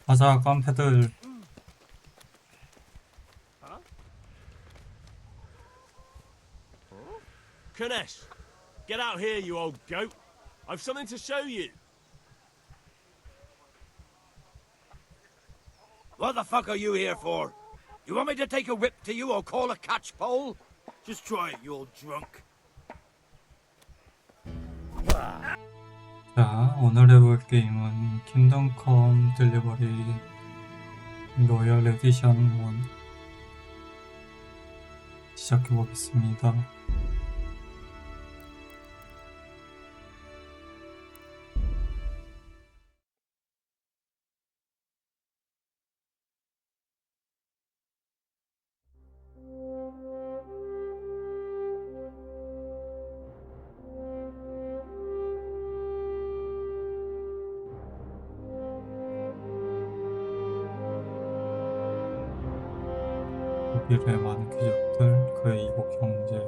가자, 깡패들. Kanesh, get out here, you old goat. I've something to show you. What the fuck are you here for? You want me to take a whip to you or call a catchpole? Just try it, you old drunk. 자, 오늘 해볼 게임은 킹덤컴딜리버리 로열 에디션 1 시작해보겠습니다. 독일의 많은 귀족들, 그의 이국 형제.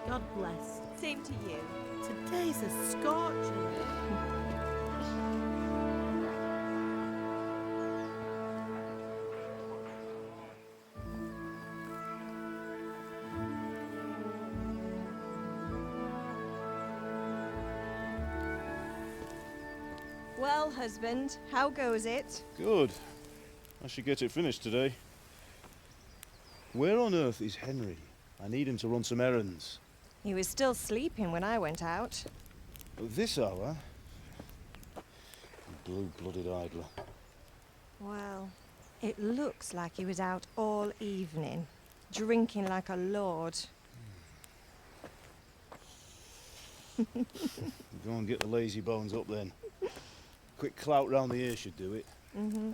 God bless. Same to you. Today's a scorcher. Well, husband, how goes it? Good. I should get it finished today. Where on earth is Henry? I need him to run some errands. He was still sleeping when I went out. At this hour? Blue-blooded idler. Well, it looks like he was out all evening, drinking like a lord. Go and get the lazy bones up then. Quick clout round the ear should do it. Mm-hmm.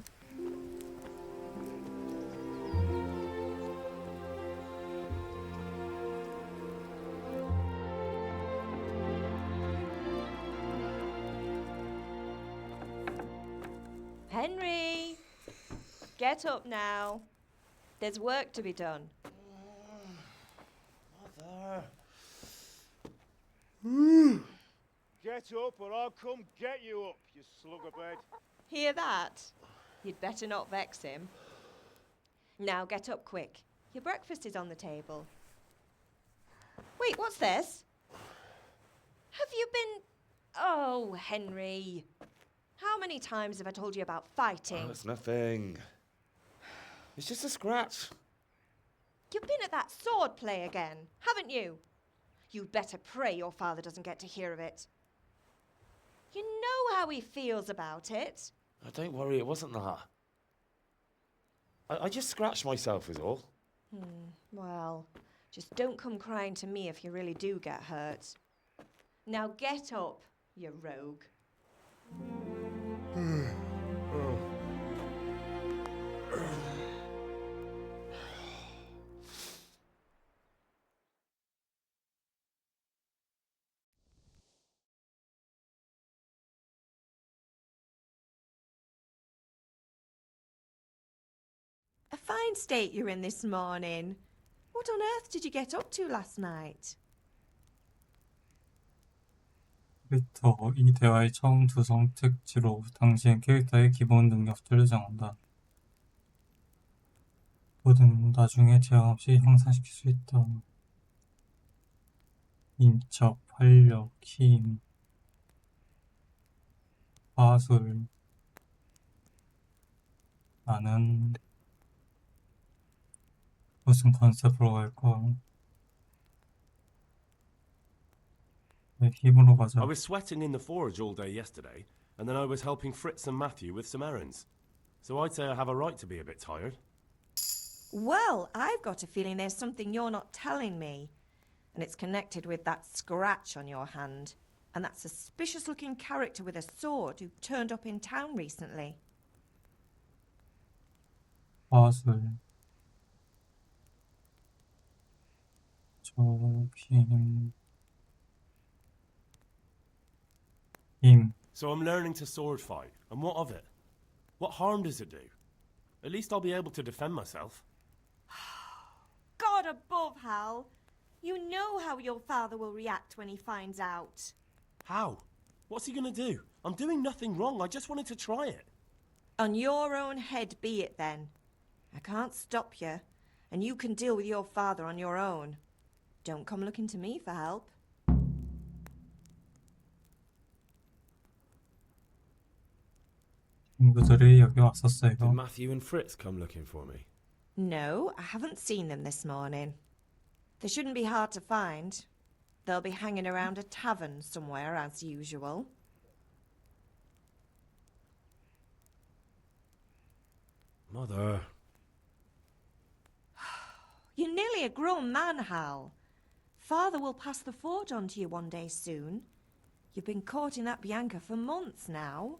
Henry! Get up now. There's work to be done. Mother. Get up or I'll come get you up, you slugabed. Hear that? You'd better not vex him. Now get up quick. Your breakfast is on the table. Wait, what's this? Have you been... Oh, Henry. How many times have I told you about fighting? Oh, it's nothing. It's just a scratch. You've been at that sword play again, haven't you? You'd better pray your father doesn't get to hear of it. You know how he feels about it. Oh, don't worry, it wasn't that. I just scratched myself is all. Well, just don't come crying to me if you really do get hurt. Now get up, you rogue. A fine state you're in this morning. What on earth did you get up to last night? 캐릭터 이 대화의 처음 두 선택지로 당시의 캐릭터의 기본 능력들을 정한다. 뭐든 나중에 제한 없이 향상시킬 수 있다. 인척, 활력, 힘, 화술. 나는 무슨 컨셉으로 갈까? 내 힘으로 가자. I was sweating in the forge all day yesterday, and then I was helping Fritz and Matthew with some errands. So I'd say I have a right to be a bit tired. Well, I've got a feeling there's something you're not telling me. And it's connected with that scratch on your hand. And that suspicious-looking character with a sword who turned up in town recently. 화술. 힘. 힘. So I'm learning to sword fight, and what of it? What harm does it do? At least I'll be able to defend myself. God above, Hal. You know how your father will react when he finds out. How? What's he gonna do? I'm doing nothing wrong, I just wanted to try it. On your own head be it then. I can't stop you, and you can deal with your father on your own. Don't come looking to me for help. 친구들이 여기 왔었어요. Did Matthew and Fritz come looking for me? No, I haven't seen them this morning. They shouldn't be hard to find. They'll be hanging around a tavern somewhere as usual. Mother. You're nearly a grown man, Hal. Father will pass the forge on to you one day soon. You've been courting that Bianca for months now.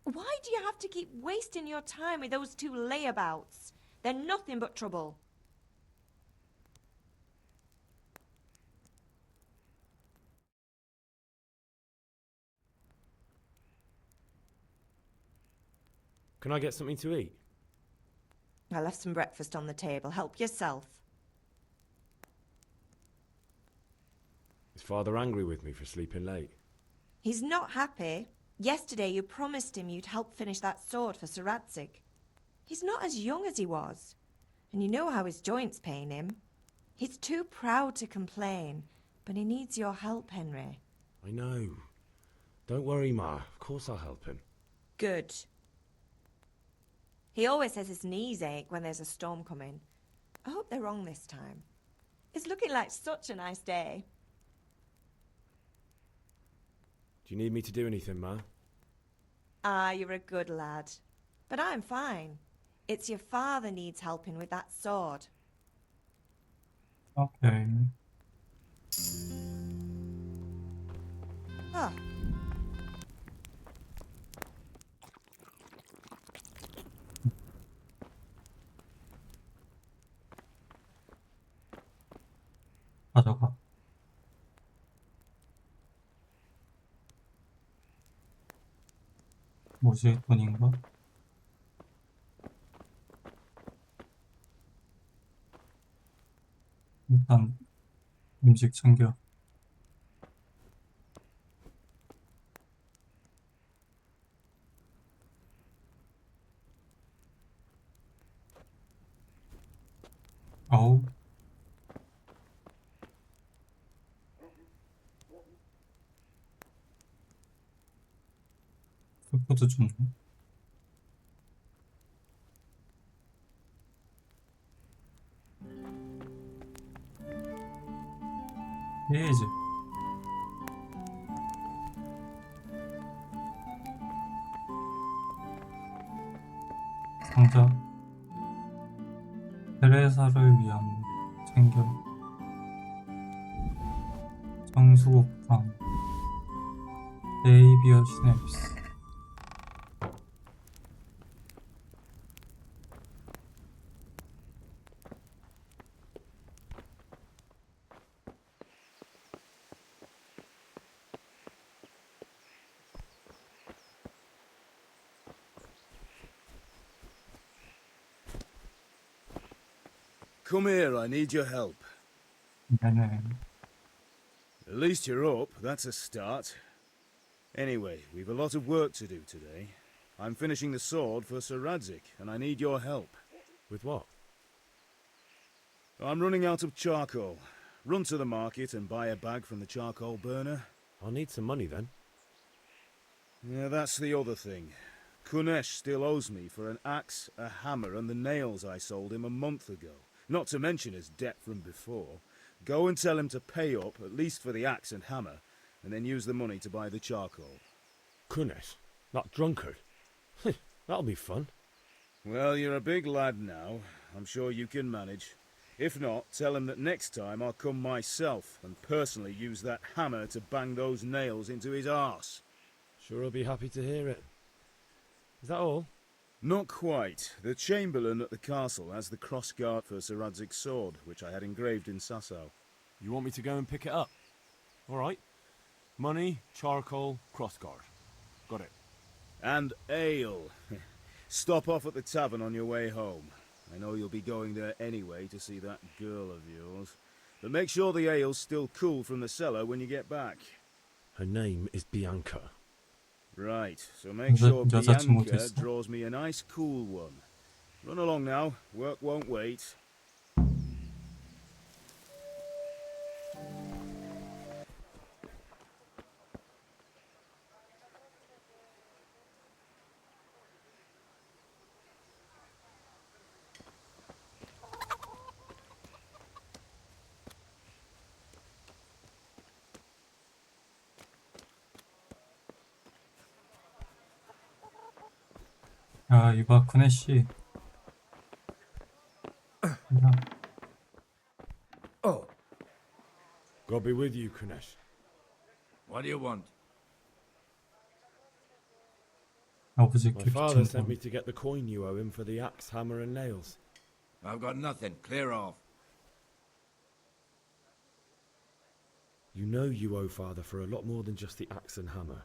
Why do you have to keep wasting your time with those two layabouts? They're nothing but trouble. Can I get something to eat? I left some breakfast on the table. Help yourself. Is Father angry with me for sleeping late? He's not happy. Yesterday you promised him you'd help finish that sword for Sir Radzig. He's not as young as he was. And you know how his joints pain him. He's too proud to complain, but he needs your help, Henry. I know. Don't worry, Ma. Of course I'll help him. Good. He always says his knees ache when there's a storm coming. I hope they're wrong this time. It's looking like such a nice day. Do you need me to do anything, Ma? Ah, you're a good lad. But I'm fine. It's your father needs helping with that sword. 오케이. Ah. 가져가. 뭐지? 돈인가? 일단 음식 챙겨. 아우. 풀포도 좋네. 해야지. 상자. 테레사를 위한 챙겨. 정수국방. 데이비어 시냅스. Come here, I need your help. 네네. At least you're up, that's a start. Anyway, we've a lot of work to do today. I'm finishing the sword for Sir Radzik, and I need your help. With what? I'm running out of charcoal. Run to the market and buy a bag from the charcoal burner. I'll need some money then. Yeah, that's the other thing. Kunesh still owes me for an axe, a hammer, and the nails I sold him a month ago. Not to mention his debt from before. Go and tell him to pay up, at least for the axe and hammer, and then use the money to buy the charcoal. Kunesh? That drunkard? That'll be fun. Well, you're a big lad now. I'm sure you can manage. If not, tell him that next time I'll come myself and personally use that hammer to bang those nails into his arse. Sure he'll be happy to hear it. Is that all? Not quite. The Chamberlain at the castle has the crossguard for Sir Radzik's sword, which I had engraved in Sasau. You want me to go and pick it up? Alright. Money, charcoal, crossguard. Got it. And ale. Stop off at the tavern on your way home. I know you'll be going there anyway to see that girl of yours. But make sure the ale's still cool from the cellar when you get back. Her name is Bianca. Right, so make sure 여자친구 Bianca 됐어. draws me a nice cool one. Run along now. Work won't wait. 야, 이봐, 쿠네씨. Oh, God be with you, Kunesh. what do you want? 아버지 My 께 father sent 비친다. me to get the coin you owe him for the axe, hammer and nails. I've got nothing. Clear off. You know you owe father for a lot more than just the axe and hammer.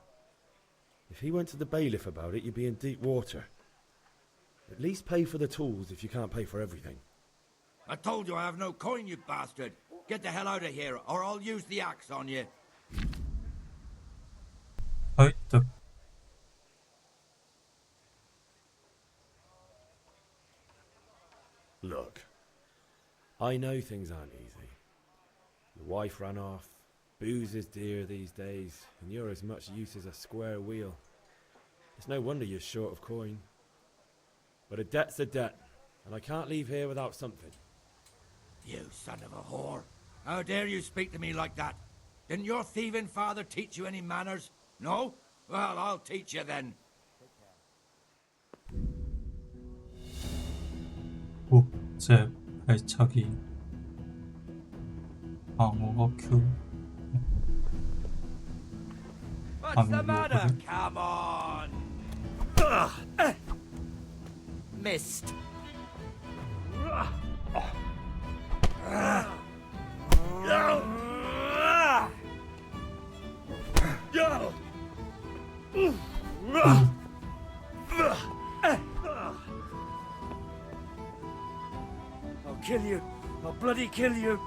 If he went to the bailiff about it, you'd be in deep water. At least pay for the tools if you can't pay for everything. I told you I have no coin, you bastard. Get the hell out of here, or I'll use the axe on you. 허이뜩. Look, I know things aren't easy. Your wife ran off, booze is dear these days, and you're as much use as a square wheel. It's no wonder you're short of coin. But a debt's a debt, and I can't leave here without something. You son of a whore. How dare you speak to me like that? Didn't your thieving father teach you any manners? No? Well, I'll teach you then. 목재, 발차기, 방어가 큐. What's the I'm matter? over. Come on! Missed. I'll kill you. I'll bloody kill you.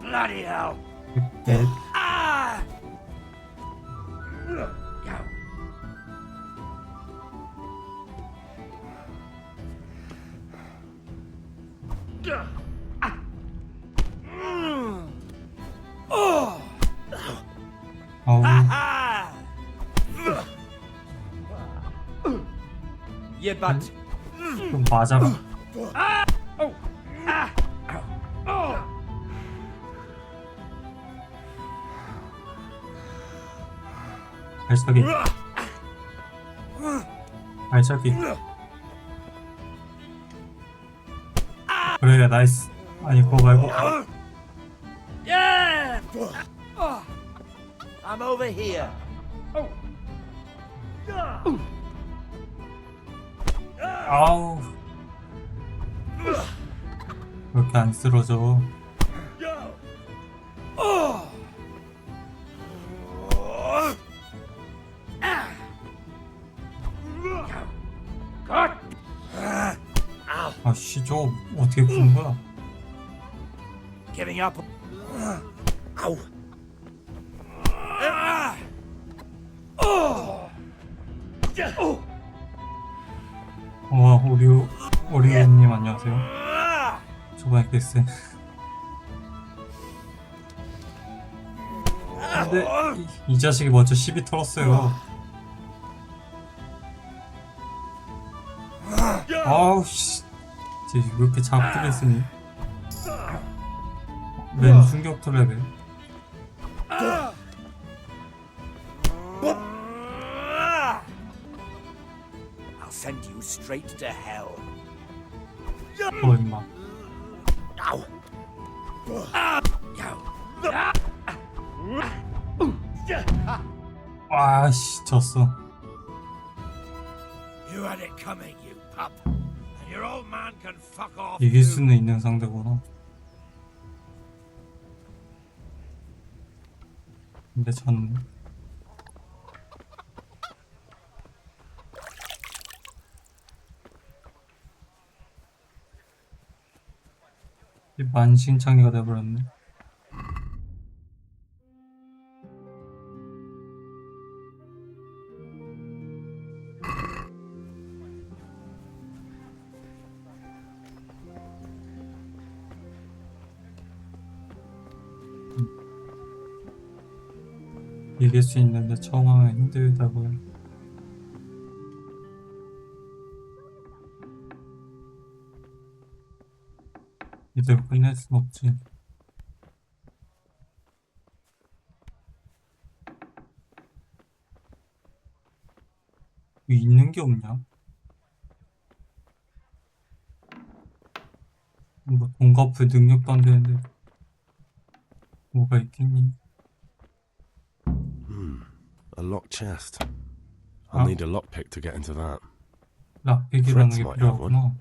Bloody hell. 넷. Ah! 아우, Ah! You but 좀 맞아라. 발차기. 발차기. 그래, 나이스. 아니, 그거 말고. yeah! I'm over here. 아우. 왜 이렇게 안 쓰러져? 어떻게 푸는 거야? Giving up. Ow. 와, 오리오님 안녕하세요. 초반에 깼어요. 근데 이 자식이 먼저 시비 털었어요. 아우 씨, 쟤 왜 이렇게 잡기를 쓰니? 맨 충격 털어야 돼. I'll send you straight to hell. 임마. Ow. 와씨 졌어. You had it coming, you pup. And your old man can fuck off. 이길 too. 수는 있는 상대구나. 근데 전 만신창이가 돼버렸네. 이길 수 있는데 처음 하면 힘들다고요. 이대로 끝낼 순 없지. 왜 있는 게 없냐? 뭐 돈 갚을 능력도 안 되는데 뭐가 있겠니? A locked chest. Huh? I'll need a lockpick to get into that. 락픽이라는 게 Fritz might 필요하구나.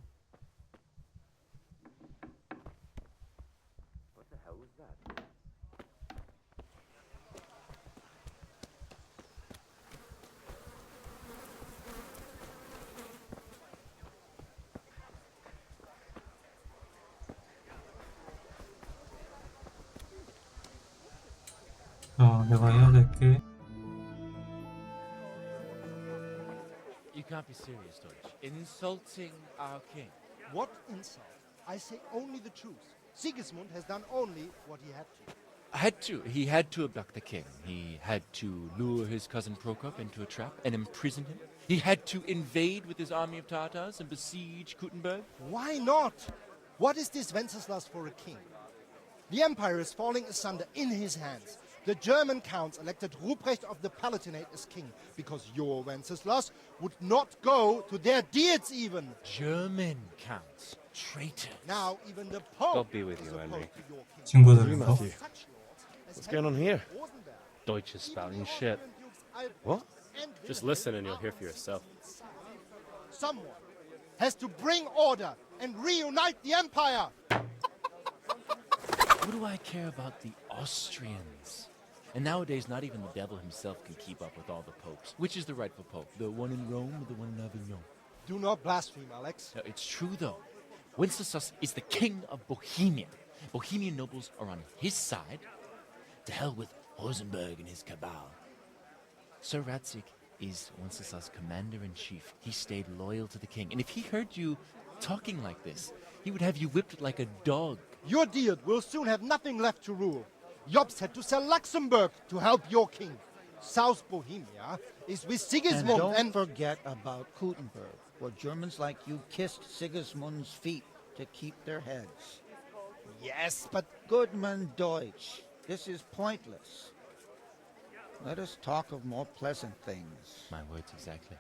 자, 내가 해야 될 게 You can't be serious, Deutsch. Insulting our king. What insult? I say only the truth. Sigismund has done only what he had to. He had to abduct the king. He had to lure his cousin Prokop into a trap and imprison him. He had to invade with his army of Tatars and besiege Kuttenberg. Why not? What is this Wenceslas for a king? The empire is falling asunder in his hands. The German counts elected Ruprecht of the Palatinate as king because your Wenceslas would not go to their deeds even. German counts. Traitors. Now even the Pope God be with is you, opposed Henry. to your king. 친구들부터 Matthew. What's going on here? Deutsch is spouting shit. What? Just listen and you'll hear for yourself. Someone has to bring order and reunite the empire. What do I care about the Austrians? And nowadays, not even the devil himself can keep up with all the popes. Which is the rightful pope? The one in Rome or the one in Avignon? Do not blaspheme, Alex. No, it's true, though. Wenceslas is the king of Bohemia. Bohemian nobles are on his side. To hell with Rosenberg and his cabal. Sir Ratzik is Wenceslas' commander-in-chief. He stayed loyal to the king. And if he heard you talking like this, he would have you whipped like a dog. Your Diet will soon have nothing left to rule. Jobst had to sell Luxembourg to help your king. South Bohemia is with Sigismund And don't forget about Kuttenberg, where Germans like you kissed Sigismund's feet to keep their heads. Yes, but Goodman Deutsch, this is pointless. Let us talk of more pleasant things. My words exactly.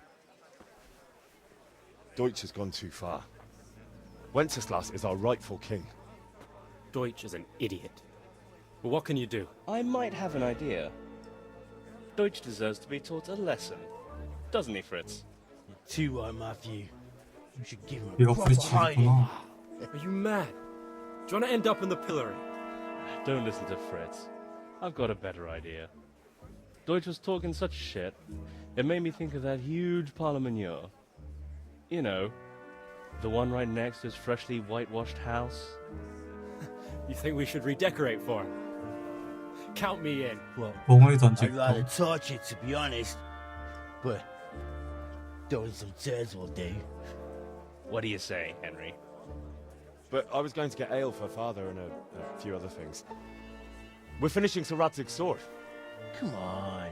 Deutsch has gone too far. Wenceslas is our rightful king. Deutsch is an idiot. But what can you do? I might have an idea. Deutsch deserves to be taught a lesson. Doesn't he, Fritz? Too right, Matthew. You should give him 얘가 프리치구나. Are you mad? Do you want to end up in the pillory? Don't listen to Fritz. I've got a better idea. Deutsch was talking such shit, it made me think of that huge parliament. You know, The one right next to his freshly whitewashed house? You think we should redecorate for him? Count me in. Well, 멍을 던질 I'd 거. rather torch it, to be honest. But throwing some turds will do. What do you say, Henry? But I was going to get ale for father and a few other things. We're finishing Sir Radzig's sword. Come on.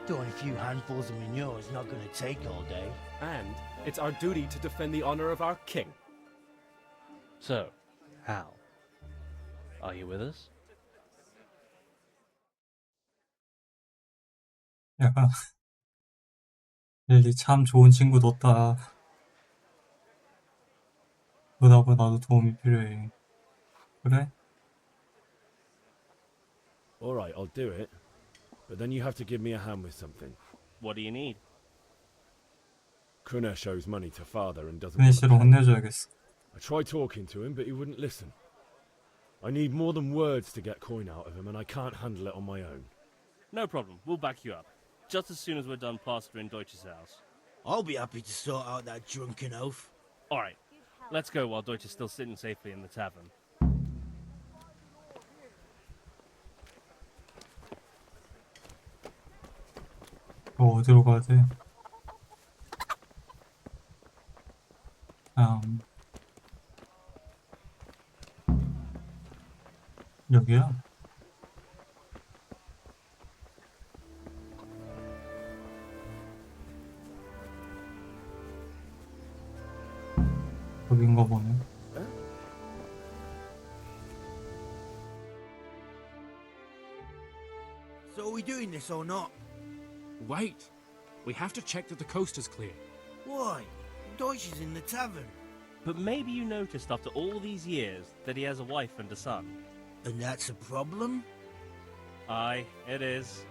Throwing a few handfuls of manure is not going to take all day. And it's our duty to defend the honor of our king. So, Hal, are you with us? 약간 릴리 참 좋은 친구 뒀다. 그러다 보니 나도 도움이 필요해. 그래? All right, I'll do it. But then you have to give me a hand with something. What do you need? Kunesh owes money to father and doesn't 그네 want to 씨를 pay. 혼내줘야겠어. I tried talking to him, but he wouldn't listen. I need more than words to get coin out of him, and I can't handle it on my own. No problem, we'll back you up. Just as soon as we're done plastering Deutsch's house. I'll be happy to sort out that drunken oaf. Alright, let's go while Deutsch is still sitting safely in the tavern. 어디로 가야 돼? 여기야? 여긴가 보네. So are we doing this or not? Wait. We have to check that the coast is clear. Why? Deutsch is in the tavern. But maybe you noticed after all these years that he has a wife and a son. And that's a problem? Aye, it is.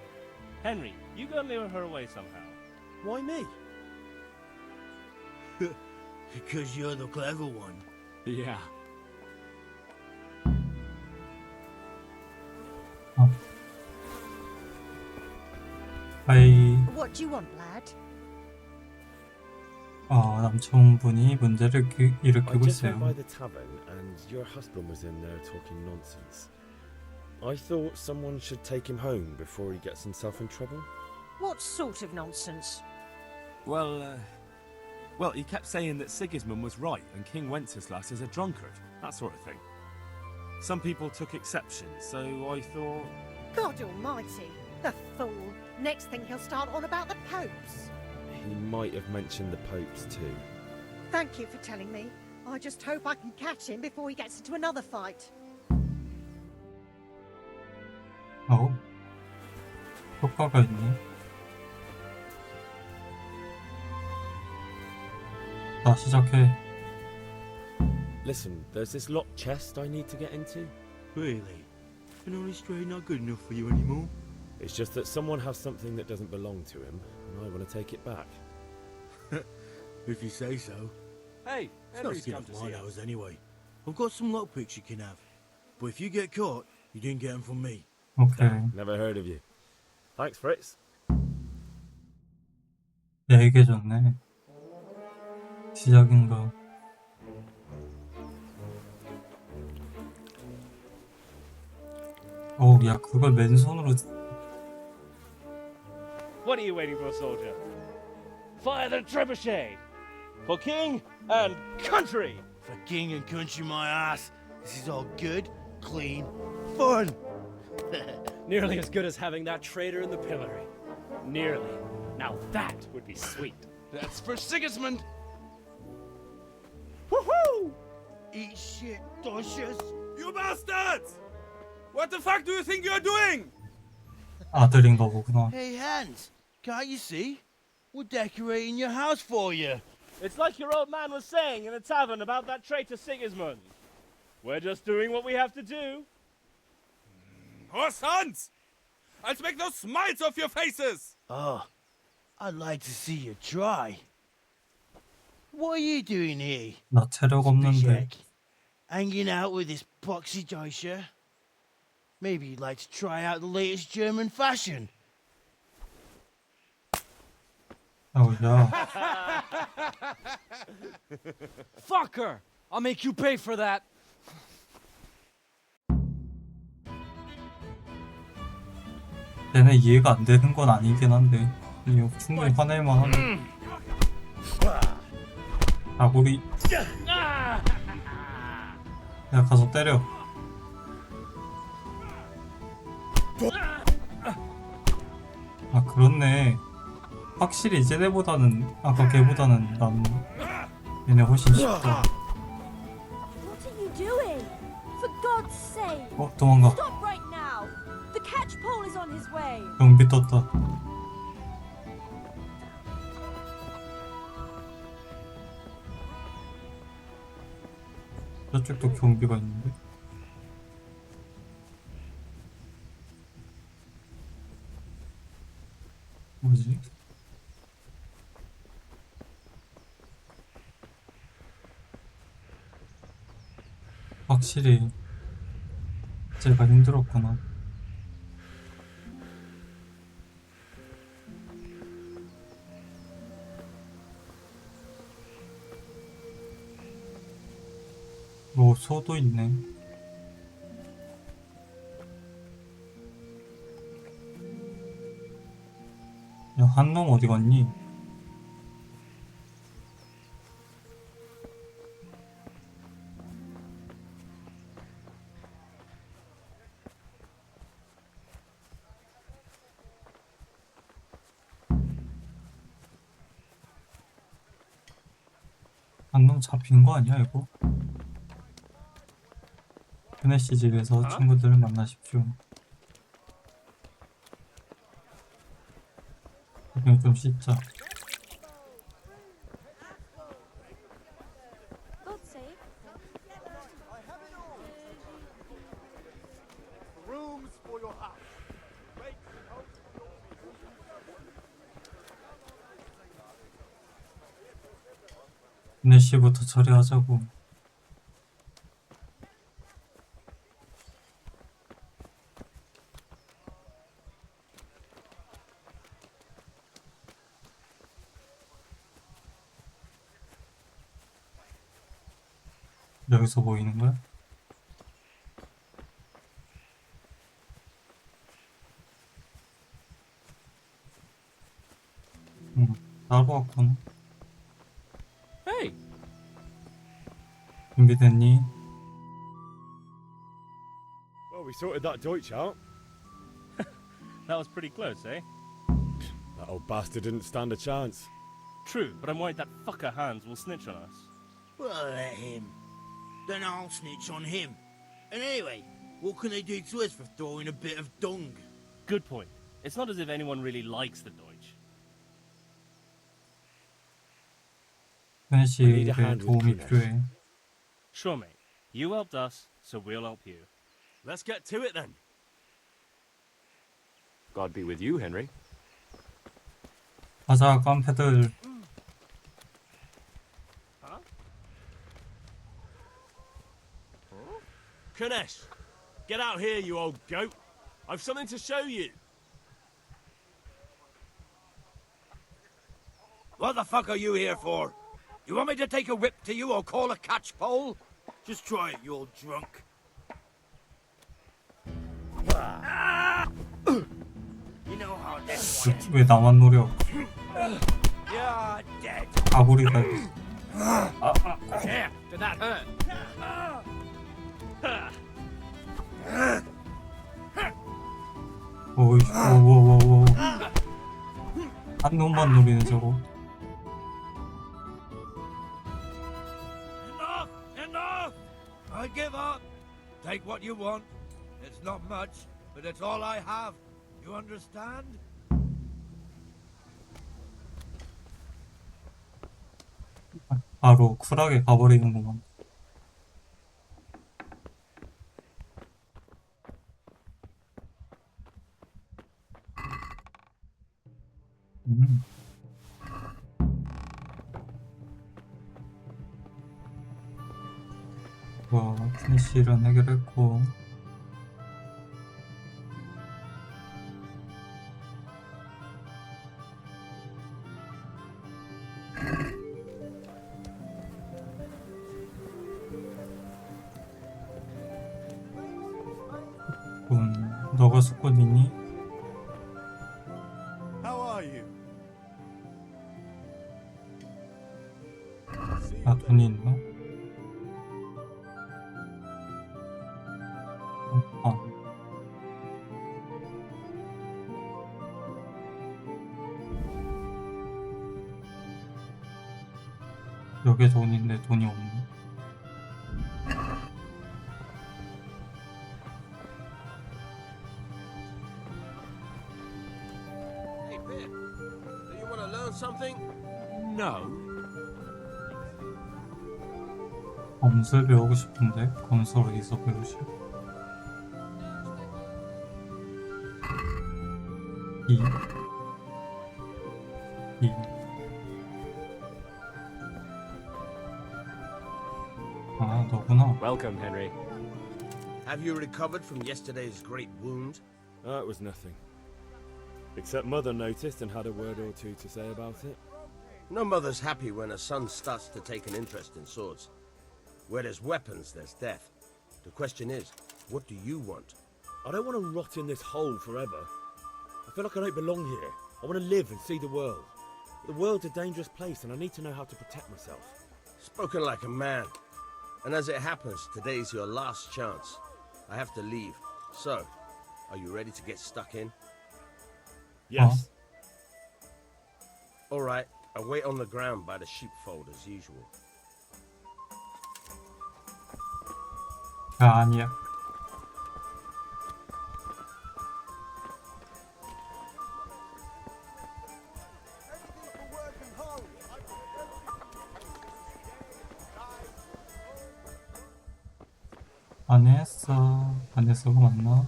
Henry, you go and lure her away somehow. Why me? Because you're the clever one. Yeah. 하이. What do you want, lad? 남성분이 문제를 I 일으키고 just went 있어요. by the tavern, and your husband was in there talking nonsense. I thought someone should take him home before he gets himself in trouble. What sort of nonsense? Well, he kept saying that Sigismund was right and King Wenceslas is a drunkard, that sort of thing. Some people took exception, so I thought... God almighty, the fool. Next thing he'll start on about the popes. He might have mentioned the popes too. Thank you for telling me. I just hope I can catch him before he gets into another fight. 효과가 있네. 자, 시작해. Listen, there's this locked chest I need to get into. Really? An honest trade not good enough for you anymore? It's just that someone has something that doesn't belong to him, and I want to take it back. If you say so. Hey, It's not Henry's skin come off to my see us. nose anyway. I've got some lockpicks you can have. But if you get caught, you didn't get them from me. 오케이. Never heard of you. Thanks, Fritz. 얘기해줬네. 시작인가. 야, 그걸 맨손으로. What are you waiting for, soldier? Fire the trebuchet! For king and country! For king and country, my ass. This is all good, clean, fun. Nearly as good as having that traitor in the pillory. Nearly. Now that would be sweet. That's for Sigismund! Woohoo! Eat shit, Docious. You bastards! What the fuck do you think you're doing? 아들인가 보구나. Hey, Hans, can't you see? We're decorating your house for you. It's like your old man was saying in the tavern about that traitor Sigismund. We're just doing what we have to do. Horse Hans! I'll make those smiles off your faces! Oh, I'd like to see you try. What are you doing here? 나 체력 없는데. Zbyszek? Hanging out with this poxy Deutscher? Maybe you'd like to try out the latest German fashion. 야. Fucker! I'll make you pay for that. 얘네 이해가 안 되는 건 아니긴 한데 이거 충분히 화낼만 하네. 아구리. 야 가서 때려. 아 그렇네. 확실히 쟤네보다는 아까 걔보다는 난 얘네 훨씬 쉽다. What are you doing? For God's sake! 도망가. Stop right now! The catch pole is on his way! 경비 떴다. 저쪽도 경비가 있는데. 뭐지? 확실히 제가 힘들었구나. 뭐 소도 있네. 야, 한 놈 어디 갔니? 한 놈 잡힌 거 아니야 이거? 페네시 집에서 친구들을 만나십시오. 그냥 좀 씻자. God's sake. Rooms for your house. 페네시부터 처리하자고. 여기서 보이는 거야? 따로 왔구나. Hey! 준비됐니? Well, we sorted that Deutsch out. That was pretty close, eh? That old bastard didn't stand a chance. True, but I'm worried that fucker Hans will snitch on us. Well, let him. Then I'll snitch on him. And anyway, what can they do to us for throwing a bit of dung? Good point. It's not as if anyone really likes the Deutsch. 페네시의 도움이 필요해. Sure, mate. You helped us, so we'll help you. Let's get to it then. God be with you, Henry. 가자 깡패들. Kanesh, get out here, you old goat. I've something to show you. What the fuck are you here for? You want me to take a whip to you or call a catch pole? Just try it, you old drunk. You know how this one. 왜 나만 노려? You're dead. 아구리가. Damn, did that hurt? 오이, 오오오오. 한 놈만 노리네 저거. Enough! Enough! I give up. Take what you want. It's not much, but it's all I have. You understand? 바로 쿨하게 가버리는구만. 피니쉬는 해결했고. 너가 수꾼이니? How are you? 나 돈이 있나? 여기에 돈이 있는데 돈이 없네. Hey, Pip, do you want to learn something? No. 검술 배우고 싶은데 검술 어디서 배우지? 이 아, 너구나. Welcome, Henry. Have you recovered from yesterday's great wound? It was nothing. Except Mother noticed and had a word or two to say about it. No mother's happy when a son starts to take an interest in swords. Where there's weapons, there's death. The question is, what do you want? I don't want to rot in this hole forever. I feel like I don't belong here. I want to live and see the world. But the world's a dangerous place and I need to know how to protect myself. Spoken like a man. And as it happens, today's your last chance. I have to leave. So, are you ready to get stuck in? Yes. All right, I'll wait on the ground by the sheepfold as usual. 아, 아니야. 바네스가 맞나?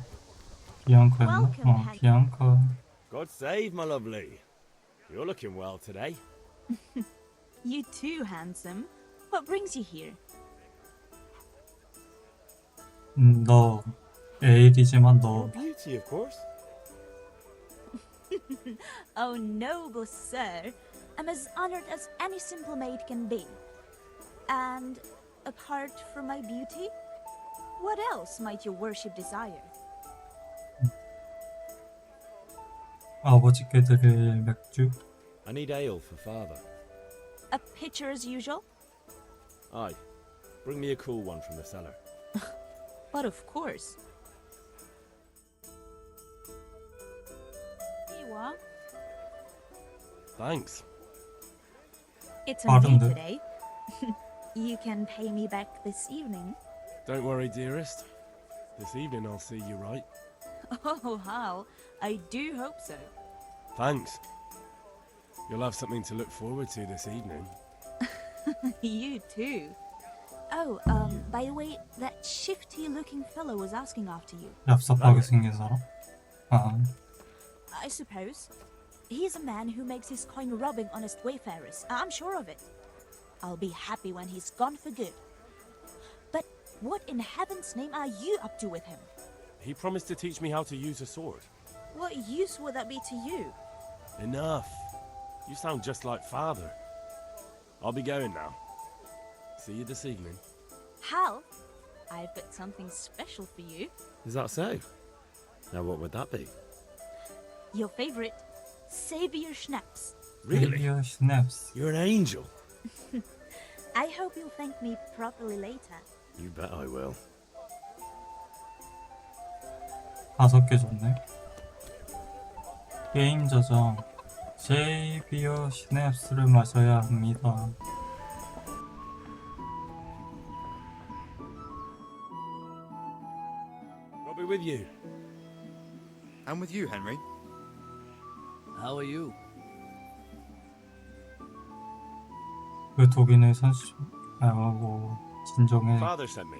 비앙카였나? 비앙카. God save my lovely. You're looking well today. You too, handsome. What brings you here? 너 에일이지만 너 Beauty, of course. Oh, noble sir. I'm as honored as any simple maid can be. And apart from my beauty, what else might your worship desire? 아버지께 드릴 맥주? I need ale for father. A pitcher as usual? Aye. Bring me a cool one from the cellar. But of course. Here you are. Thanks. It's on me today. You can pay me back this evening. Don't worry, dearest. This evening I'll see you right. Oh, how? I do hope so. Thanks. You'll have something to look forward to this evening. You too. Oh, by the way, that shifty-looking fellow was asking after you. 얍삽하게 생긴 사람? 아, I suppose. He's a man who makes his coin robbing honest wayfarers. I'm sure of it. I'll be happy when he's gone for good. But what in heaven's name are you up to with him? He promised to teach me how to use a sword. What use would that be to you? Enough. You sound just like father. I'll be going now. See you this evening. Hal, I've got something special for you. Is that so? Now what would that be? Your favorite, Savior Schnapps. Really? Savior Schnapps. You're an angel. I hope you'll thank me properly later. You bet I will. 5개 줬네. 게임 저장. 세이비어 시냅스를 마셔야 합니다. I'll be with you. I'm with you, Henry. How are you? 그 독인을 선수하고 진정해. Father sent me.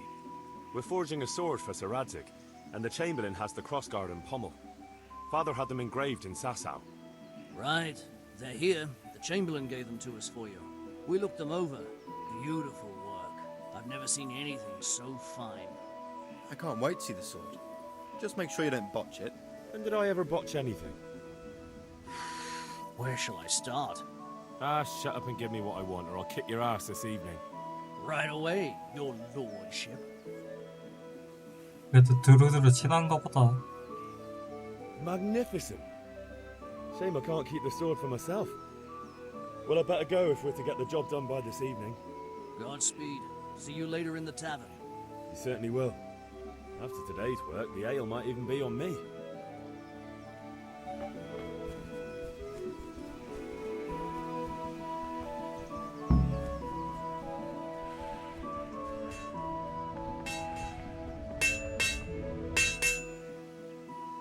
We're forging a sword for Sir Radzig, and the Chamberlain has the crossguard and pommel. Father had them engraved in Sasau. Right, they're here. The Chamberlain gave them to us for you. We looked them over. Beautiful work. I've never seen anything so fine. I can't wait to see the sword. Just make sure you don't botch it. When did I ever botch anything? Where shall I start? Shut up and give me what I want, or I'll kick your ass this evening. Right away, your lordship. 그래도 두루두루 친한가 보다. Magnificent. Shame I can't keep the sword for myself. Well, I better go if we're to get the job done by this evening. Godspeed. See you later in the tavern. You certainly will. After today's work, the ale might even be on me.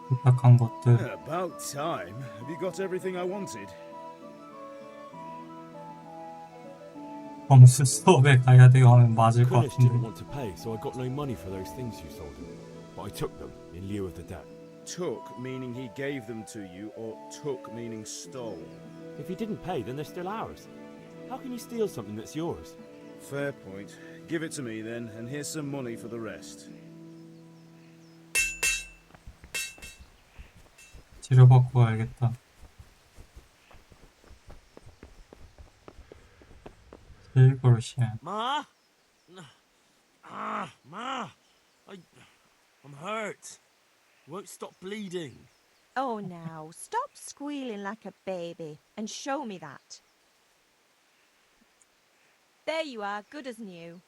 부탁한 것들. About time. Have you got everything I wanted? 범수 수업에 가야 돼요 하면 맞을 것 Kunnish didn't 같은데. want to pay, so I got no money for those things you sold him. But I took them in lieu of the debt. Took meaning he gave them to you, or took meaning stole? If he didn't pay, then they're still ours. How can you steal something that's yours? Fair point. Give it to me then, and here's some money for the rest. 치료받고 가야겠다. 딜버런스. Ma? Ma! I'm hurt. Won't stop bleeding. Oh, now, stop squealing like a baby and show me that. There you are, good as new.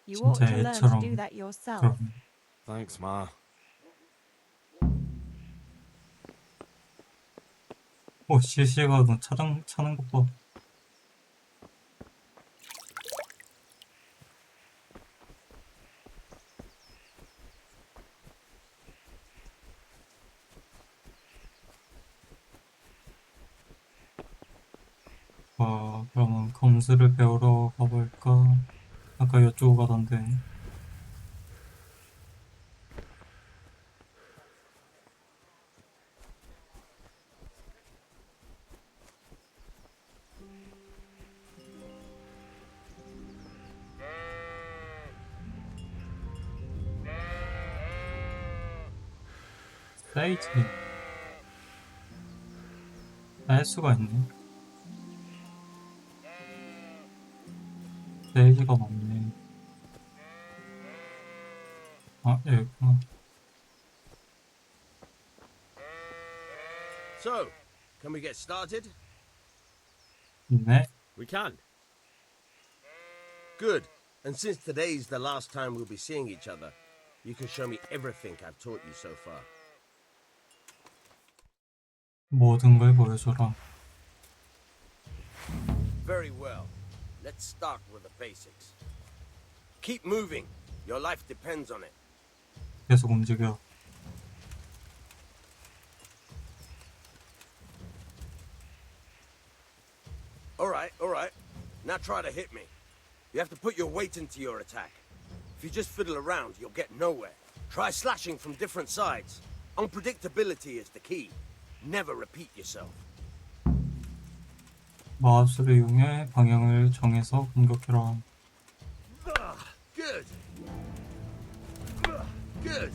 You ought to learn to do that yourself. 그럼. Thanks, Ma. 오, 실시가 너 차는 것 봐. 그러면 검수를 배우러 가볼까? 아까 이쪽으로 가던데. 사이즈 할 수가 있네. 사이즈가 많네. 아, 여기구나. So, can we get started? 네. We can. Good. And since today's the last time we'll be seeing each other, you can show me everything I've taught you so far. 모든 걸 보여줘라. Very well. Let's start with the basics. Keep moving. Your life depends on it. 계속 움직여. All right. Now try to hit me. You have to put your weight into your attack. If you just fiddle around, you'll get nowhere. Try slashing from different sides. Unpredictability is the key. Never repeat yourself. 마우스를 이용해 방향을 정해서 공격해라. Good. Good.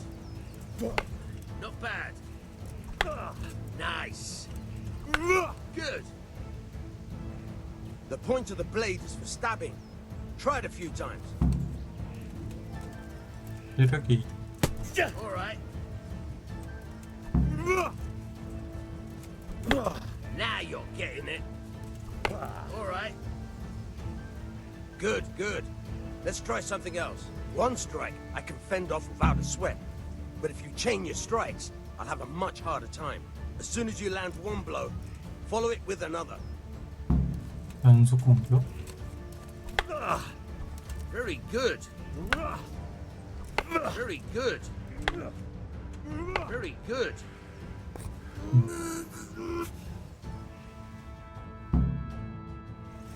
Not bad. Nice. Good. The point of the blade is for stabbing. Try it a few times. 이렇게. All right. Now you're getting it. All right. Good. Let's try something else. One strike I can fend off without a sweat. But if you chain your strikes, I'll have a much harder time. As soon as you land one blow, follow it with another. 연속 공격? Very good. Very good. Very good.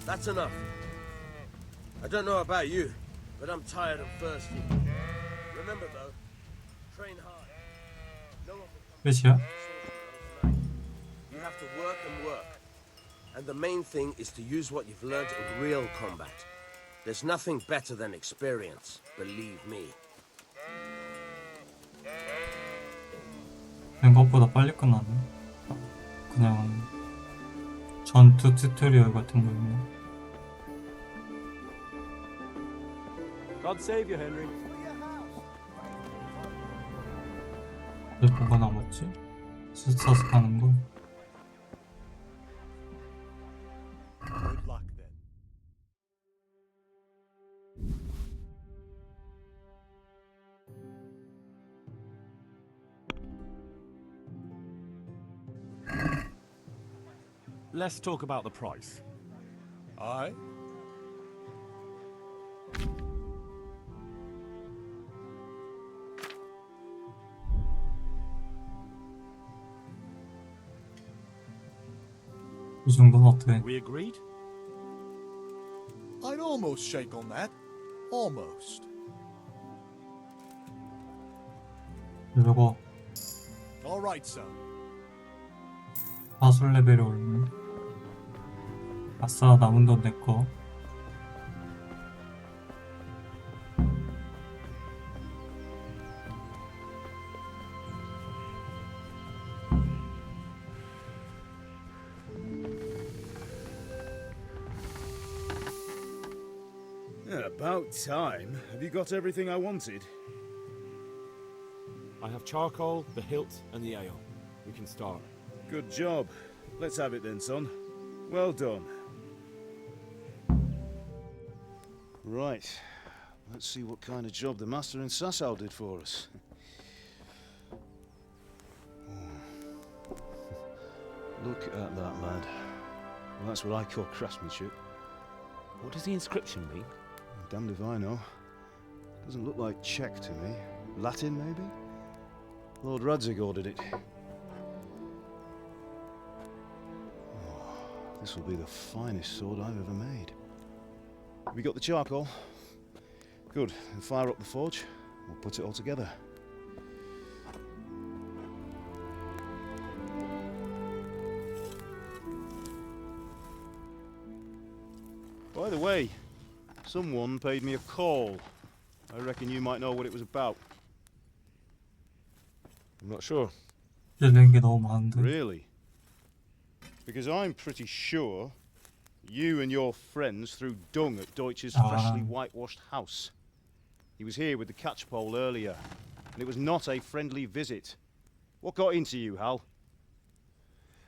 That's enough. I don't know about you, but I'm tired and thirsty. Remember though, train hard. No one will 끝이야? come You have to work and work. And the main thing is to use what you've learned in real combat. There's nothing better than experience, believe me. 생각보다 빨리 끝나네. 그냥 전투 튜토리얼 같은 거였네. God save you, Henry. 이제 뭐가 남았지? 스타스 가는 거. Good luck then. Let's talk about the price. Aye? 이 정도는 어때? We agreed? I'd almost shake on that. Almost. 이러고 All right, son. 파술 레벨이 오르네. 아싸, 남은 돈 내꺼. About time. Have you got everything I wanted? I have charcoal, the hilt, and the ale. We can start. Good job. Let's have it then, son. Well done. Right. Let's see what kind of job the master in Sasau did for us. Look at that, lad. Well, that's what I call craftsmanship. What does the inscription mean? Damned if I know. Doesn't look like Czech to me. Latin, maybe? Lord Radzig ordered it. Oh, this will be the finest sword I've ever made. Have we got the charcoal? Good. Then fire up the forge. We'll put it all together. By the way, someone paid me a call. I reckon you might know what it was about. I'm not sure. 낸 게 너무 많은데. Really? Because I'm pretty sure you and your friends threw dung at Deutsch's freshly whitewashed house. He was here with the catchpole earlier, and it was not a friendly visit. What got into you, Hal?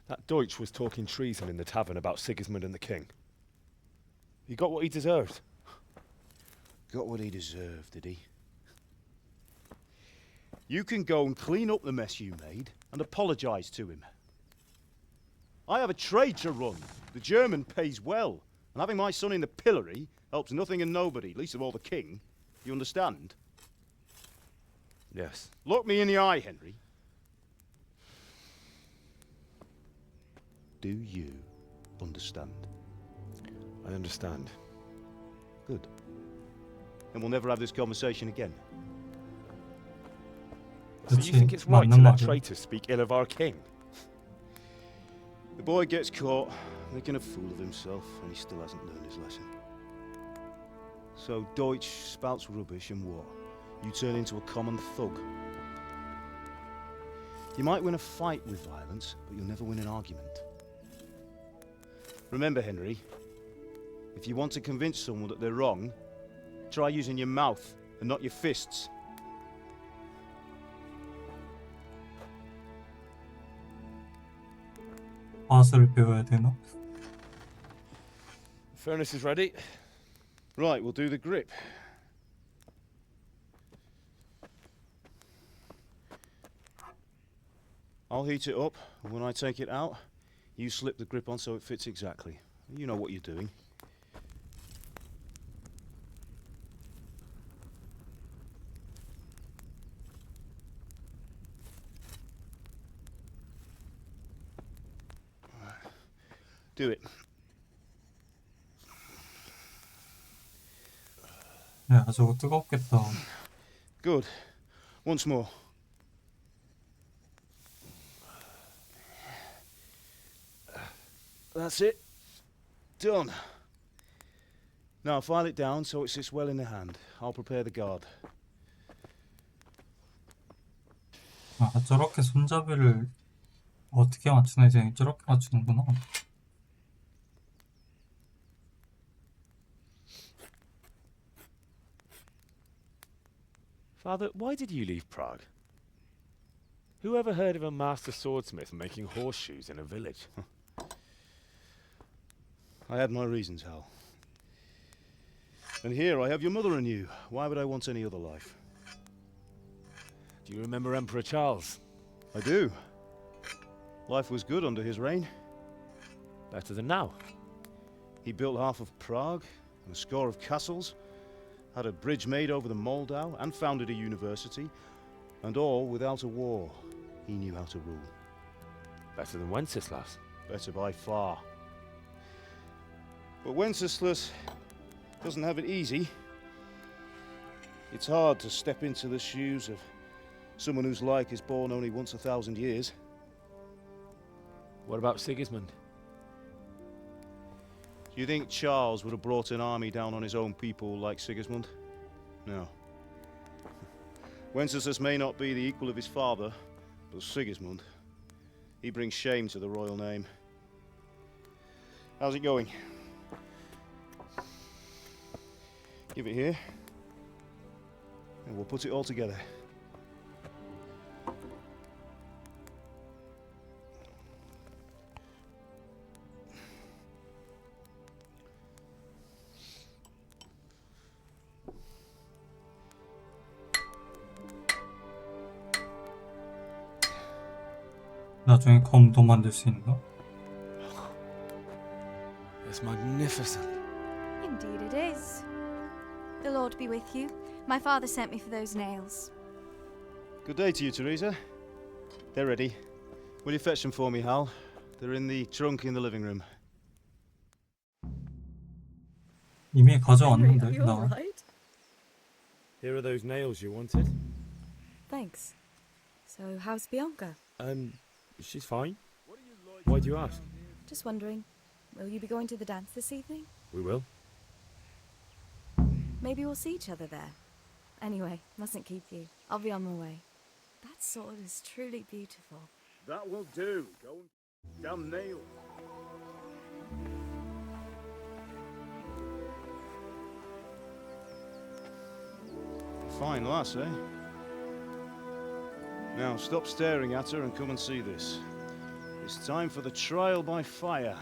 That Deutsch was talking treason in the tavern about Sigismund and the king. He got what he deserved. Got what he deserved, did he? You can go and clean up the mess you made and apologise to him. I have a trade to run. The German pays well, and having my son in the pillory helps nothing and nobody, least of all the king. You understand? Yes. Look me in the eye, Henry. Do you understand? I understand. Good. Then we'll never have this conversation again. So you think it's right to let traitors speak ill of our king? The boy gets caught, making a fool of himself, and he still hasn't learned his lesson. So Deutsch spouts rubbish, and what? You turn into a common thug. You might win a fight with violence, but you'll never win an argument. Remember, Henry, if you want to convince someone that they're wrong, try using your mouth and not your fists. 화술을 배워야 되나? The furnace is ready. Right, we'll do the grip. I'll heat it up, and when I take it out, you slip the grip on so it fits exactly. You know what you're doing. Do it. 야, 저거 뜨겁겠다. Good. Once more. That's it. Done. Now file it down so it sits well in the hand. I'll prepare the guard. 아, 저렇게 손잡이를 어떻게 맞추나 이제 저렇게 맞추는구나. Father, why did you leave Prague? Who ever heard of a master swordsmith making horseshoes in a village? I had my reasons, Hal. And here I have your mother and you. Why would I want any other life? Do you remember Emperor Charles? I do. Life was good under his reign. Better than now. He built half of Prague and a score of castles, had a bridge made over the Moldau, and founded a university, and all without a war. He knew how to rule. Better than Wenceslas. Better by far. But Wenceslas doesn't have it easy. It's hard to step into the shoes of someone whose like is born only once 1,000 years. What about Sigismund? Do you think Charles would have brought an army down on his own people like Sigismund? No. Wenceslas may not be the equal of his father, but Sigismund, he brings shame to the royal name. How's it going? Give it here, and we'll put it all together. 나중에 검도 만들 수 있나? It's magnificent. Indeed it is. The Lord be with you. My father sent me for those nails. Good day to you, Teresa. They're ready. Will you fetch them for me, Hal? They're in the trunk in the living room. 이미 가져왔는데, Henry, are you 나. alright? Here are those nails you wanted. Thanks. So, how's Bianca? She's fine. Why do you ask? Just wondering, will you be going to the dance this evening? We will. Maybe we'll see each other there. Anyway, mustn't keep you. I'll be on my way. That sword is truly beautiful. That will do. Go and damn nail. Fine lass, eh? Now stop staring at her and come and see this. It's time for the trial by fire.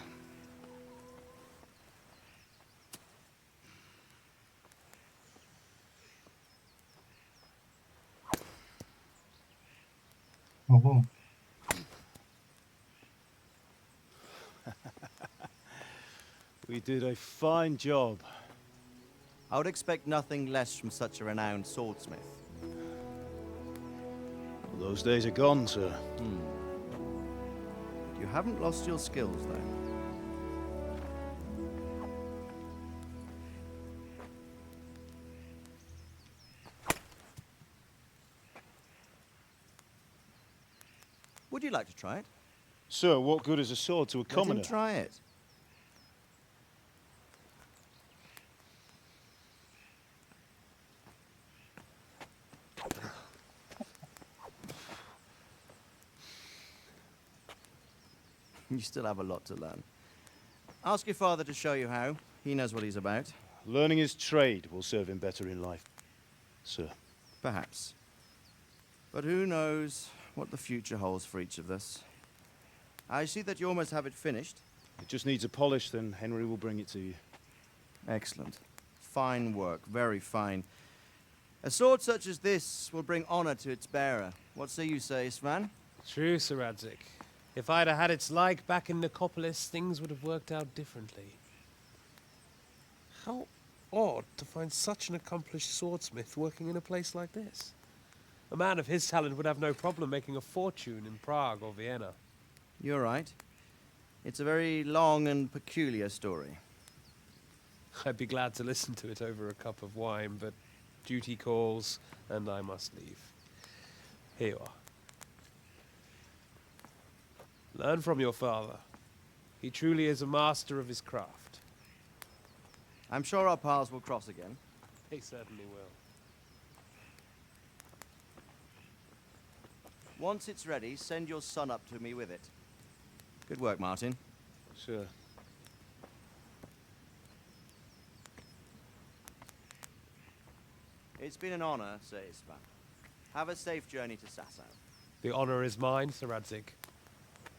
어허. We did a fine job. I would expect nothing less from such a renowned swordsmith. Well, those days are gone, sir. You haven't lost your skills, though. Would you like to try it? Sir, what good is a sword to a commoner? Let him try it. You still have a lot to learn. Ask your father to show you how. He knows what he's about. Learning his trade will serve him better in life, sir. Perhaps. But who knows what the future holds for each of us. I see that you almost have it finished. It just needs a polish, then Henry will bring it to you. Excellent. Fine work, very fine. A sword such as this will bring honor to its bearer. What say you, Svan? True, Sir Radzik. If I'd have had its like back in Nicopolis, things would have worked out differently. How odd to find such an accomplished swordsmith working in a place like this. A man of his talent would have no problem making a fortune in Prague or Vienna. You're right. It's a very long and peculiar story. I'd be glad to listen to it over a cup of wine, but duty calls, and I must leave. Here you are. Learn from your father. He truly is a master of his craft. I'm sure our paths will cross again. He certainly will. Once it's ready, send your son up to me with it. Good work, Martin. Sir. It's been an honor, Sir Isvan. Have a safe journey to Sasau. The honor is mine, Sir Radzig.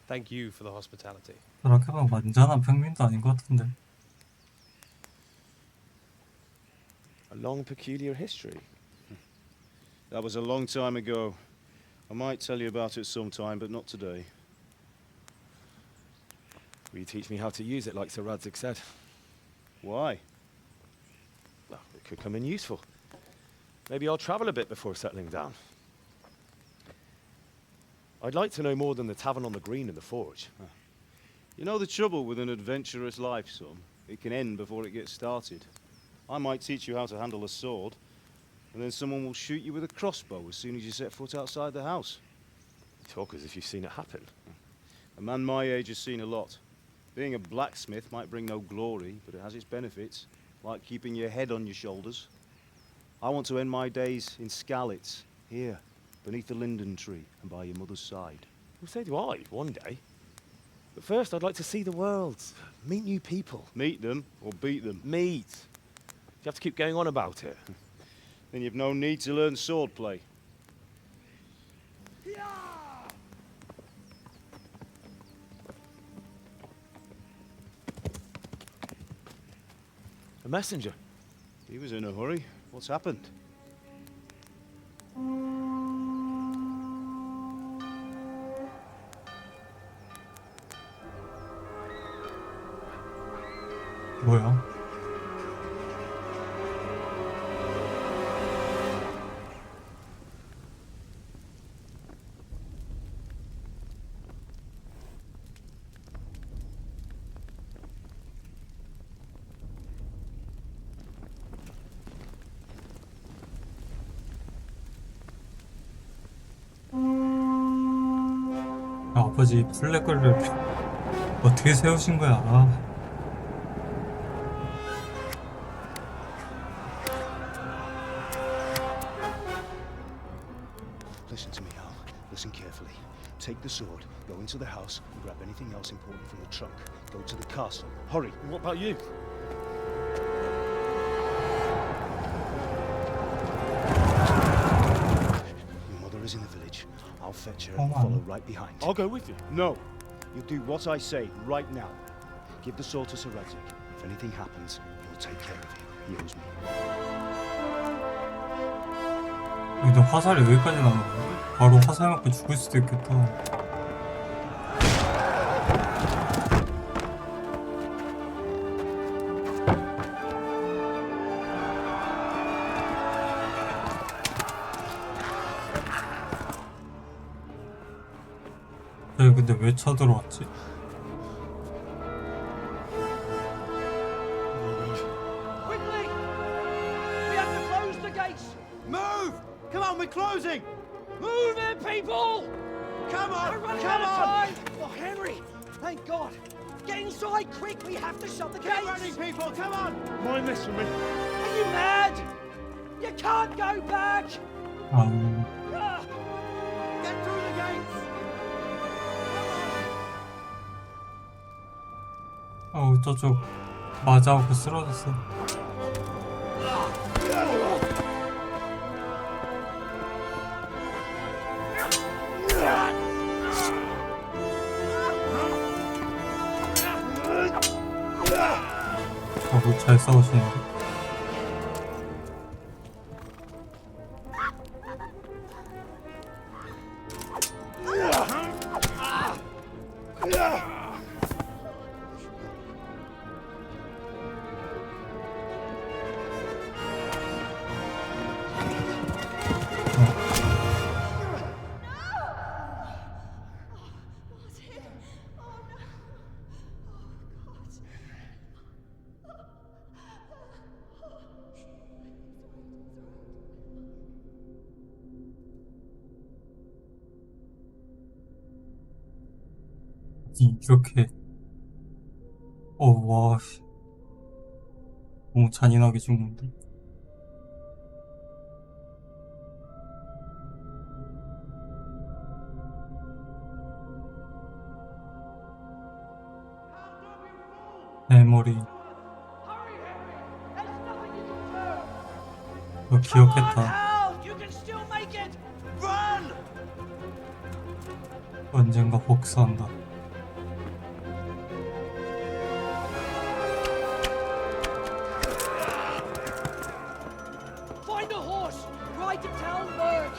Thank you for the hospitality. 저렇게 막 완전한 평민도 아닌 것 같은데. A long, peculiar history. That was a long time ago. I might tell you about it sometime, but not today. Will you teach me how to use it like Sir Radzig said? Why? Well, it could come in useful. Maybe I'll travel a bit before settling down. I'd like to know more than the tavern on the green and the forge. You know the trouble with an adventurous life, son? It can end before it gets started. I might teach you how to handle a sword, and then someone will shoot you with a crossbow as soon as you set foot outside the house. You talk as if you've seen it happen. A man my age has seen a lot. Being a blacksmith might bring no glory, but it has its benefits, like keeping your head on your shoulders. I want to end my days in Skalitz, here, beneath the linden tree and by your mother's side. Well, so do I, one day. But first, I'd like to see the world, meet new people. Meet them or beat them? Meet. You have to keep going on about it. Then you've no need to learn swordplay. A messenger. He was in a hurry. What's happened? 뭐야? 아버지 플래그를 어떻게 세우신 거야? Listen to me, Al. Listen carefully. Take the sword, go into the house, and grab anything else important from the trunk. Go to the castle. Hurry. What about you? Your mother is in the village. I'll fetch her Come and on. follow right behind. I'll go with you. No. You do what I say right now. Give the sword to Sir Radzig. If anything happens, he'll take care of you. He owes me. 근데 화살이 여기까지 나는 거야? 바로 화살 맞고 죽을 수도 있겠다. 야, 근데 왜 쳐들어왔지? Quickly! We have to close the gates! Move! Come on, we're closing! Move it, people! Come on! We're running Come out of on! time! Oh, Henry! Thank God! Get inside, quick! We have to shut the gates! Get running, people! Come on! Mind this for me. Are you mad? You can't go back! 아, Ah! Get through the gates! 아우 저쪽 맞아갖고 쓰러졌어. 아우 잘 싸우시는데. 이렇게 와 너무 잔인하게 죽는데. 내 머리 너 기억했다. You can still make it! Run! 언젠가 복수한다. Find a horse! Ride to Talmberg!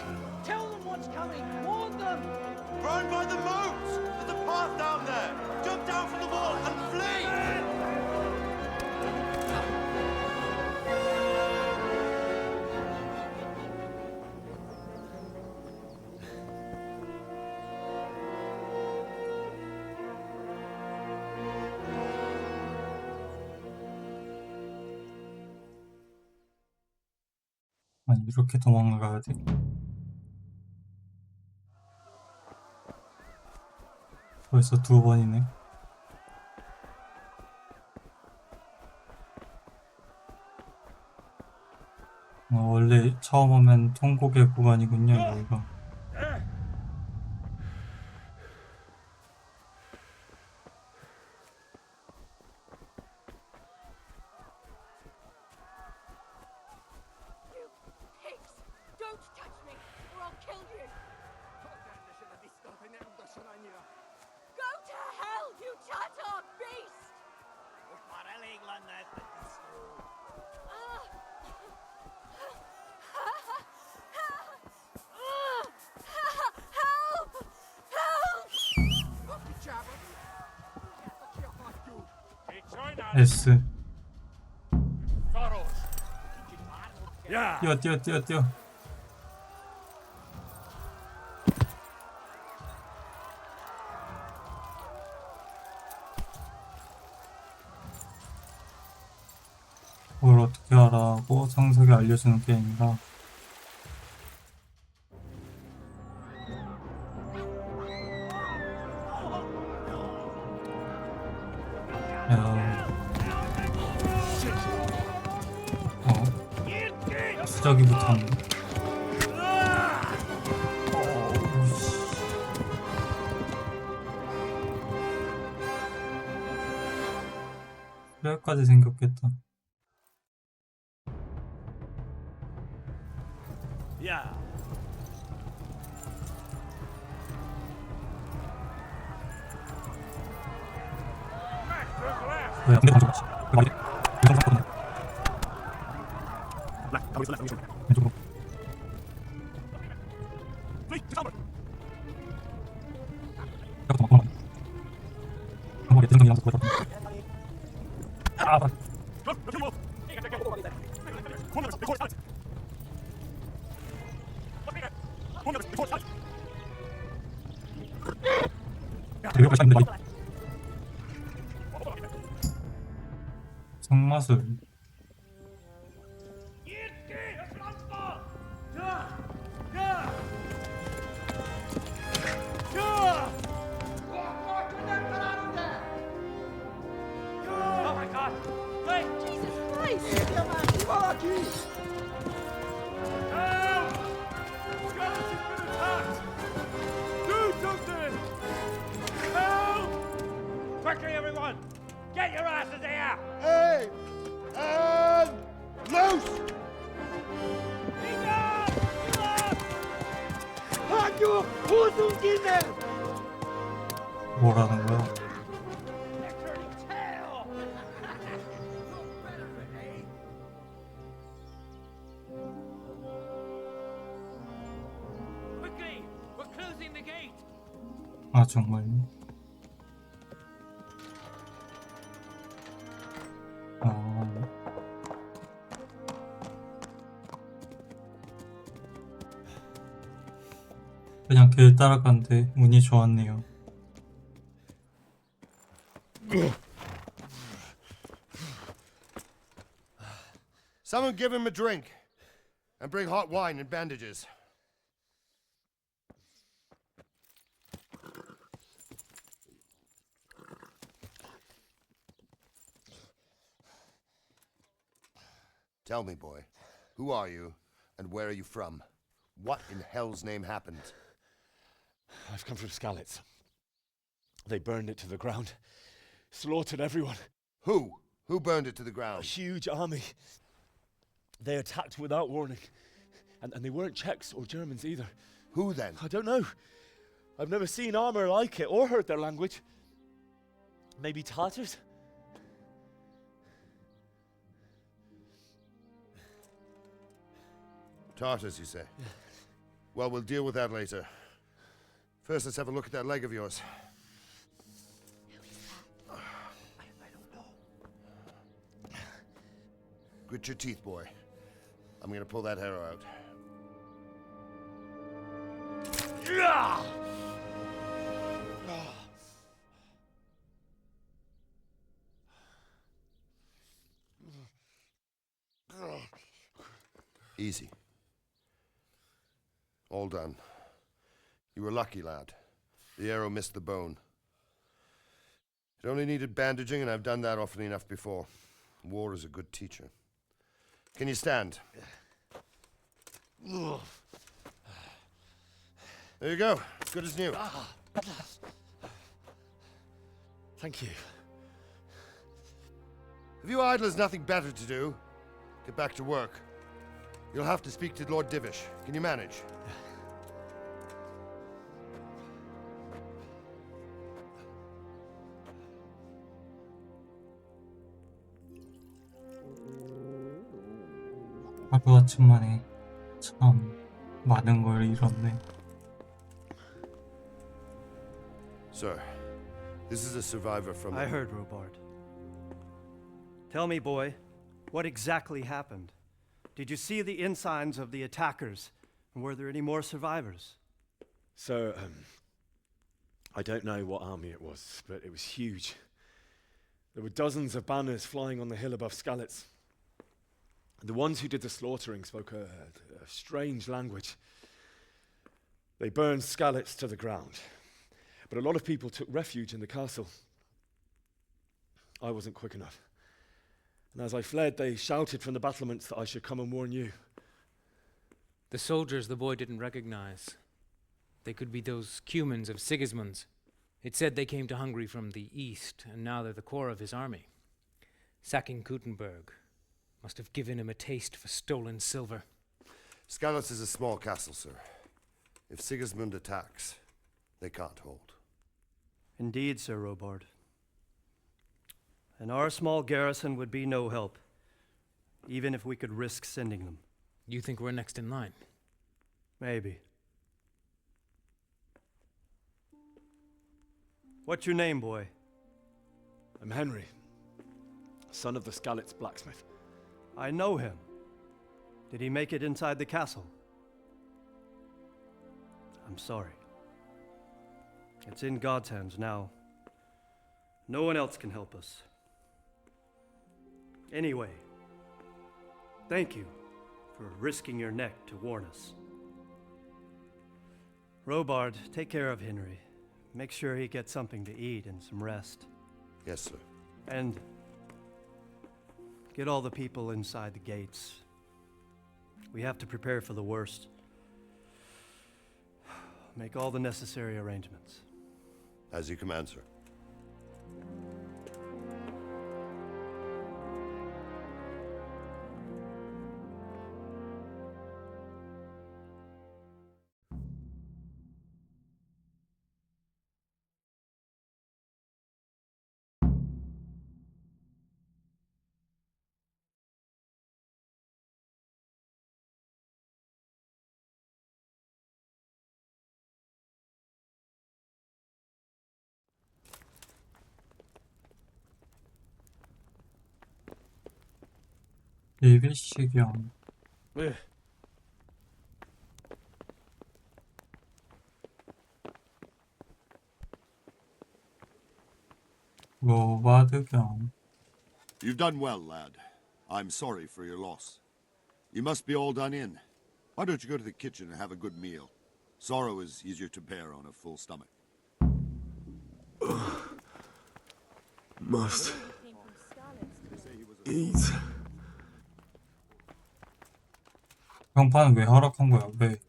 Tell them what's coming! Warn them! Run by the moats! There's a path down there! Jump down from the wall and flee! 아니, 이렇게 도망가야 돼? 벌써 2번이네. 원래 처음 오면 통곡의 구간이군요, 여기가. Don't touch me, or I'll kill you! Go to hell, you Tatar beast! Help! Help! S. 야! 뛰어. 뭘 어떻게 하라고 상세하게 알려주는 게임이라. 수작이부터 하네. 뼈까지 생겼겠다. 야! 왜 안돼 던져? 왼쪽으로. 성마술. Oh my god! Wait! Jesus Christ! Help! Skeleton's been attacked! Do something! Help! Quickly, everyone! Get your asses here! Hey! And loose! 하교 호승기네! 뭐라는 거야? Quickly! We're closing the gate! 아 정말. 그냥 길 따라간데 운이 좋았네요. Someone give him a drink. And bring hot wine and bandages. Tell me, boy, who are you and where are you from? What in hell's name happened? I've come from Skalitz. They burned it to the ground. Slaughtered everyone. Who? Who burned it to the A ground? huge army. They attacked without warning. And they weren't Czechs or Germans either. Who then? I don't know. I've never seen armor like it or heard their language. Maybe Tartars? Tartars, you say? Well, we'll deal with that later. First, let's have a look at that leg of yours. Grit your teeth, boy. I'm gonna pull that arrow out. Easy. All done. You were lucky, lad. The arrow missed the bone. It only needed bandaging, and I've done that often enough before. War is a good teacher. Can you stand? There you go. Good as new. Thank you. If you idlers nothing better to do, get back to work. You'll have to speak to Lord Divish. Can you manage? 하루아침 만에 참 많은 걸 잃었네. Sir, this is a survivor from... I heard, Robard. Tell me, boy, what exactly happened? Did you see the ensigns of the attackers? And were there any more survivors? So, I don't know what army it was, but it was huge. There were dozens of banners flying on the hill above Skalitz. The ones who did the slaughtering spoke a strange language. They burned Skalitz to the ground, but a lot of people took refuge in the castle. I wasn't quick enough. And as I fled, they shouted from the battlements that I should come and warn you. The soldiers the boy didn't recognize. They could be those Cumans of Sigismund's. It said they came to Hungary from the east, and now they're the core of his army. Sacking Gutenberg must have given him a taste for stolen silver. Skalitz is a small castle, sir. If Sigismund attacks, they can't hold. Indeed, Sir Robard. And our small garrison would be no help, even if we could risk sending them. You think we're next in line? Maybe. What's your name, boy? I'm Henry, son of the Skalitz blacksmith. I know him. Did he make it inside the castle? I'm sorry. It's in God's hands now. No one else can help us. Anyway, thank you for risking your neck to warn us. Robard, take care of Henry. Make sure he gets something to eat and some rest. Yes, sir. And get all the people inside the gates. We have to prepare for the worst. Make all the necessary arrangements. As you command, sir. 예비시경. 로바드경. You've done well, lad. I'm sorry for your loss. You must be all done in. Why don't you go to the kitchen and have a good meal? Sorrow is easier to bear on a full stomach. Must eat. 평판은 왜 하락한 거야? 왜?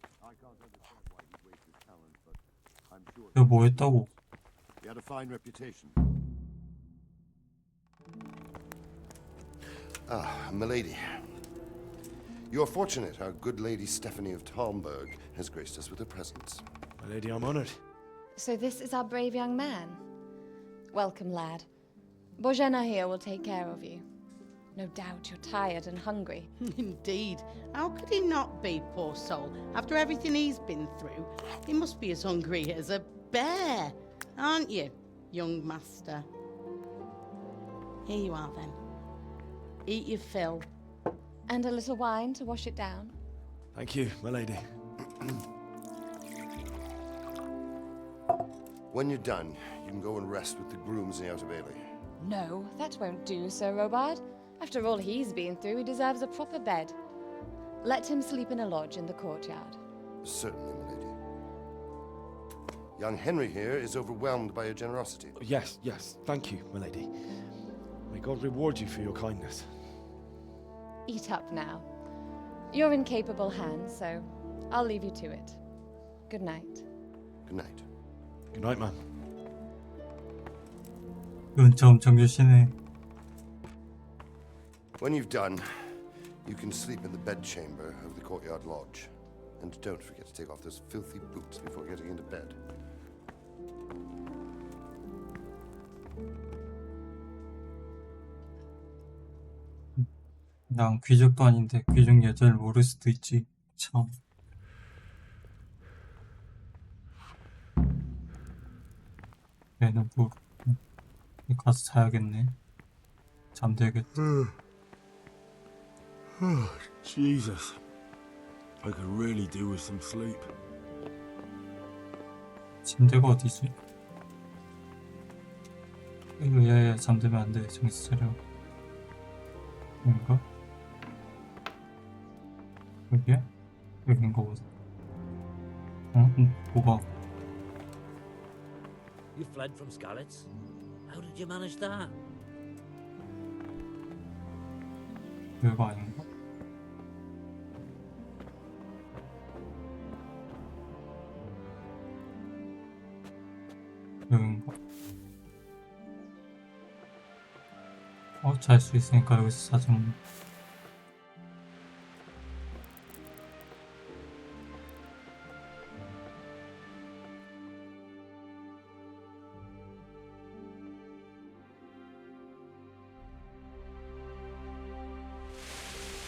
내가 뭐 했다고? He had a fine reputation. Ah, milady. You're fortunate our good lady Stephanie of Talmberg has graced us with her presence. My lady, I'm honored. So this is our brave young man. Welcome, lad. Bojena here will take care of you. No doubt you're tired and hungry. Indeed. How could he not be, poor soul? After everything he's been through, he must be as hungry as a bear, aren't you, young master? Here you are, then. Eat your fill. And a little wine to wash it down. Thank you, my lady. When you're done, you can go and rest with the grooms in the Outer Bailey. No, that won't do, Sir Robard. After all he's been through, he deserves a proper bed. Let him sleep in a lodge in the courtyard. Certainly, my lady. Young Henry here is overwhelmed by your generosity. Yes, thank you, my lady. May God reward you for your kindness. Eat up now. You're in capable hands, so I'll leave you to it. Good night. Good night. Good night, man. 은차 엄청 주시네. When you've done, you can sleep in the bedchamber of the courtyard lodge. And don't forget to take off those filthy boots before getting into bed. 난 귀족도 아닌데 귀족 여자를 모를 수도 있지. 참. 얘는 뭐 가서 자야겠네. 잠들겠다. Jesus. I could really do with some sleep. 침대가 어디지? 이거 야야 잠들면 안 돼. 정신 차려. 여긴가? 여기야? 여긴가 보다. 뭐가? You fled from Skalitz? How did you manage that? 여기가 아닌가? 여긴가? 잘 수 있으니까 여기서 자자.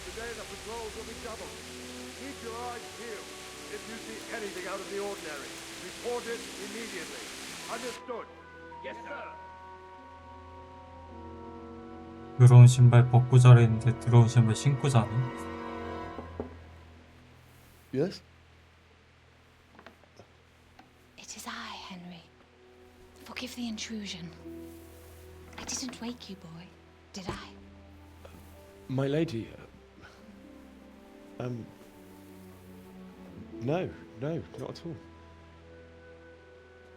Today the patrols will be doubled. Keep your eyes peeled. If you see anything out of the ordinary, report it immediately. Understood? Yes, sir. 더러운 신발 벗고 자라 했는데 더러운 신발 신고 자네. Yes? It is I, Henry. Forgive the intrusion. I didn't wake you, boy, did I? My lady, no, not at all.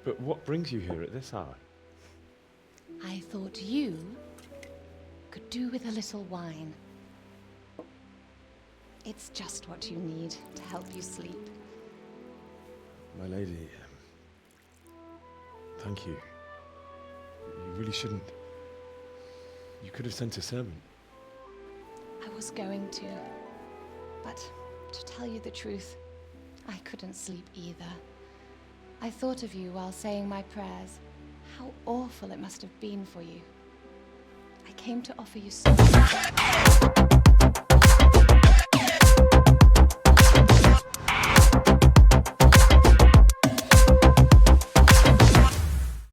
But what brings you here at this hour? I thought you could do with a little wine. It's just what you need to help you sleep. My lady, thank you. You really shouldn't. You could have sent a servant. I was going to, but to tell you the truth, I couldn't sleep either. I thought of you while saying my prayers. How awful it must have been for you. I came to offer you something.